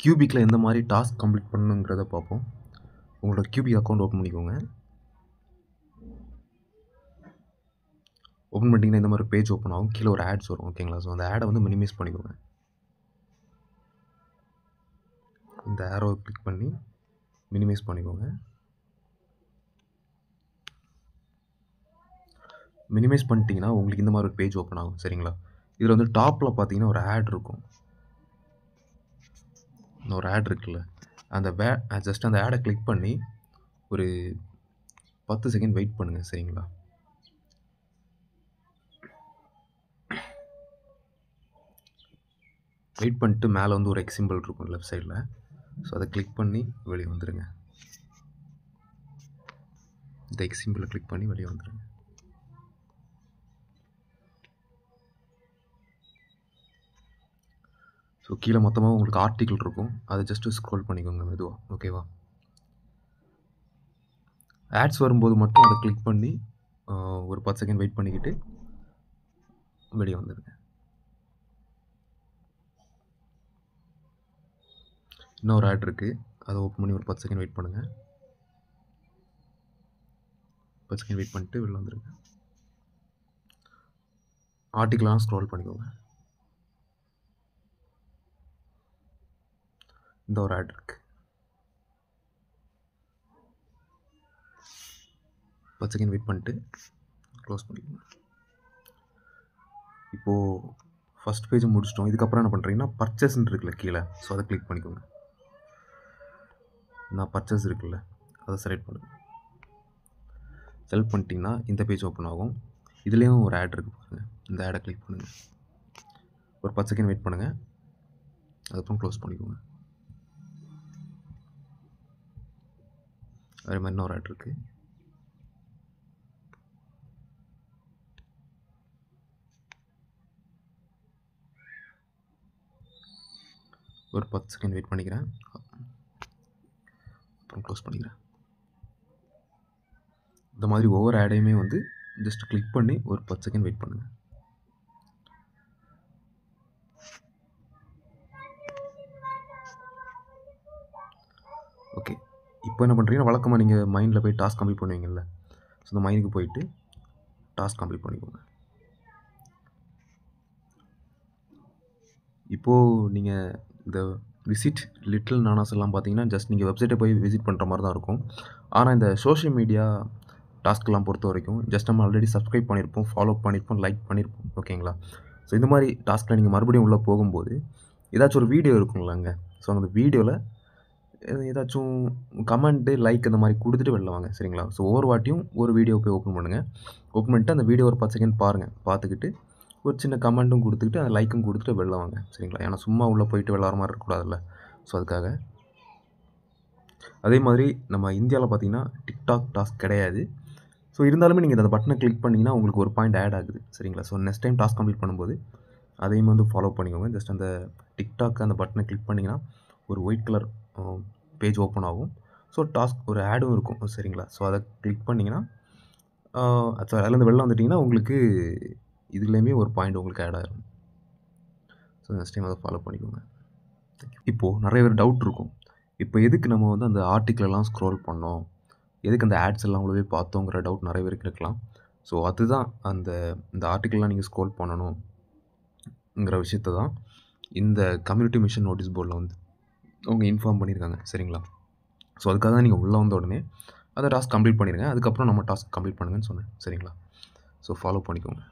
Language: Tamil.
கியூபிக்கில் எந்த மாதிரி டாஸ்க் கம்ப்ளீட் பண்ணணுங்கிறத பார்ப்போம். உங்களோட கியூபிக் அக்கௌண்ட் ஓப்பன் பண்ணிக்கோங்க. ஓப்பன் பண்ணிட்டீங்கன்னா இந்த மாதிரி பேஜ் ஓப்பன் ஆகும். கீழே ஒரு ஆட்ஸ் வரும், ஓகேங்களா? ஸோ அந்த ஆடை வந்து மினிமைஸ் பண்ணிக்கோங்க. இந்த ஆரோவை கிளிக் பண்ணி மினிமைஸ் பண்ணிக்கோங்க. மினிமைஸ் பண்ணிட்டீங்கன்னா உங்களுக்கு இந்த மாதிரி ஒரு பேஜ் ஓப்பன் ஆகும், சரிங்களா? இதில் வந்து டாப்பில் பார்த்தீங்கன்னா ஒரு ஆட் இருக்கும். ஒரு ஆட் இருக்குல்ல, அந்த ஜஸ்ட் அந்த ஆடை கிளிக் பண்ணி ஒரு 10 செகண்ட் வெயிட் பண்ணுங்கள், சரிங்களா? வெயிட் பண்ணிட்டு மேலே வந்து ஒரு எக்ஸ் சிம்பிள் இருக்கும் லெஃப்ட் சைடில். ஸோ அதை கிளிக் பண்ணி வெளியே வந்துடுங்க. இந்த எக்ஸ் சிம்பிளை கிளிக் பண்ணி வெளியே வந்துடுங்க. ஸோ கீழே மொத்தமாக உங்களுக்கு ஆர்டிக்கிள் இருக்கும், அதை ஜஸ்ட்டு ஸ்க்ரோல் பண்ணிக்கோங்க மெதுவாக, ஓகேவா? ஆட்ஸ் வரும்போது மட்டும் அதை கிளிக் பண்ணி ஒரு 10 செகண்ட் வெயிட் பண்ணிக்கிட்டு வெளியே வந்துடுங்க. இன்னொரு ஆட் இருக்குது, அதை ஓப்பன் பண்ணி ஒரு 10 செகண்ட் வெயிட் பண்ணுங்கள். 10 செகண்ட் வெயிட் பண்ணிட்டு வெளில வந்துடுங்க. ஆர்டிக்கிளாம் ஸ்க்ரோல் பண்ணிக்கோங்க. இந்த ஒரு ஆட் இருக்குது, 10 செகண்ட் வெயிட் பண்ணிட்டு க்ளோஸ் பண்ணிக்கோங்க. இப்போது ஃபஸ்ட் பேஜ் முடிச்சிட்டோம். இதுக்கப்புறம் என்ன பண்ணுறீங்கன்னா பர்ச்சேஸ்ன்னு இருக்குல்ல கீழே, ஸோ அதை கிளிக் பண்ணிக்கோங்க. நான் பர்ச்சேஸ் இருக்குல்ல, அதை செலக்ட் பண்ணுங்கள். செலக்ட் பண்ணிட்டீங்கன்னா இந்த பேஜ் ஓப்பன் ஆகும். இதுலேயும் ஒரு ஆட் இருக்குது பாருங்கள், இந்த ஆடை கிளிக் பண்ணுங்கள். ஒரு 10 செகண்ட் வெயிட் பண்ணுங்கள், அதுக்கப்புறம் க்ளோஸ் பண்ணிக்கோங்க. அதே மாதிரி இன்னொரு ஆட் இருக்குது, ஒரு 10 செகண்ட் வெயிட் பண்ணிக்கிறேன், அப்புறம் க்ளோஸ் பண்ணிக்கிறேன். இந்த மாதிரி ஒவ்வொரு ஆடையுமே வந்து ஜஸ்ட் கிளிக் பண்ணி ஒரு 10 செகண்ட் வெயிட் பண்ணுங்கள். ஓகே, இப்போ என்ன பண்ணுறீங்கன்னா வழக்கமாக நீங்கள் மைண்டில் போய் டாஸ்க் கம்ப்ளீட் பண்ணுவீங்கல்ல, ஸோ அந்த மைண்டுக்கு போயிட்டு டாஸ்க் கம்ப்ளீட் பண்ணிக்கோங்க. இப்போது நீங்கள் இந்த விசிட் லிட்டில் நானாஸ் எல்லாம் பார்த்தீங்கன்னா ஜஸ்ட் நீங்கள் வெப்சைட்டை போய் விசிட் பண்ணுற மாதிரி தான் இருக்கும். ஆனால் இந்த சோஷியல் மீடியா டாஸ்க்கெல்லாம் பொறுத்த வரைக்கும் ஜஸ்ட் நம்ம ஆல்ரெடி சப்ஸ்கிரைப் பண்ணியிருப்போம், ஃபாலோ பண்ணியிருப்போம், லைக் பண்ணியிருப்போம், ஓகேங்களா? ஸோ இந்த மாதிரி டாஸ்க்கில் நீங்கள் மறுபடியும் உள்ளே போகும்போது ஏதாச்சும் ஒரு வீடியோ இருக்குங்களாங்க, ஸோ அந்த வீடியோவில் ஏதாச்சும் கமெண்ட்டு, லைக் அந்த மாதிரி கொடுத்துட்டு வெளில வாங்க, சரிங்களா? ஸோ ஒவ்வொரு வாட்டியும் ஒரு வீடியோ போய் ஓப்பன் பண்ணுங்கள். ஓப்பன் பண்ணிட்டு அந்த வீடியோ ஒரு 10 செகண்ட் பாருங்கள். பார்த்துக்கிட்டு ஒரு சின்ன கமெண்ட்டும் கொடுத்துக்கிட்டு அந்த லைக்கும் கொடுத்துட்டு வெளில வாங்க, சரிங்களா? ஏன்னா சும்மா உள்ளே போயிட்டு வெளில வர மாதிரி இருக்கக்கூடாதுல்ல, ஸோ அதுக்காக. அதே மாதிரி நம்ம இந்தியாவில் பார்த்தீங்கன்னா டிக்டாக் டாஸ்க் கிடையாது. ஸோ இருந்தாலுமே நீங்கள் அந்த பட்டனை கிளிக் பண்ணிங்கன்னா உங்களுக்கு ஒரு பாயிண்ட் ஆட் ஆகுது, சரிங்களா? So next time task complete பண்ணும்போது அதையும் வந்து ஃபாலோ பண்ணிக்கோங்க. ஜஸ்ட் அந்த டிக்டாக் அந்த பட்டனை கிளிக் பண்ணிங்கன்னா ஒரு ஒயிட் கலர் பேஜ் ஓப்பன் ஆகும். ஸோ டாஸ்க் ஒரு ஆடும் இருக்கும், சரிங்களா? ஸோ அதை கிளிக் பண்ணிங்கன்னா சாரி அதுலேருந்து வெளில வந்துட்டிங்கன்னா உங்களுக்கு இதுலேயுமே ஒரு பாயிண்ட் உங்களுக்கு ஆட் ஆகிடும். ஸோ நெக்ஸ்ட் டைம் அதை ஃபாலோ பண்ணிக்கோங்க. இப்போது நிறைய பேர் டவுட் இருக்கும், இப்போ எதுக்கு நம்ம வந்து அந்த ஆர்டிக்கிளெல்லாம் ஸ்க்ரோல் பண்ணோம், எதுக்கு அந்த ஆட்ஸ் எல்லாம் அவ்வளோவே பார்த்தோங்கிற டவுட் நிறைய பேருக்கு இருக்கலாம். ஸோ அதுதான் இந்த ஆர்டிக்கிள்லாம் நீங்கள் ஸ்க்ரோல் பண்ணணுங்கிற விஷயத்தை தான் இந்த கம்யூனிட்டி மிஷன் நோட்டீஸ் போர்டில் வந்து அவங்க இன்ஃபார்ம் பண்ணியிருக்காங்க, சரிங்களா? ஸோ அதுக்காக தான் நீங்கள் உள்ளே வந்த உடனே அதை டாஸ்க் கம்ப்ளீட் பண்ணிடுங்க, அதுக்கப்புறம் நம்ம டாஸ்க் கம்ப்ளீட் பண்ணுங்கன்னு சொன்னேன், சரிங்களா? ஸோ ஃபாலோ பண்ணிக்கோங்க.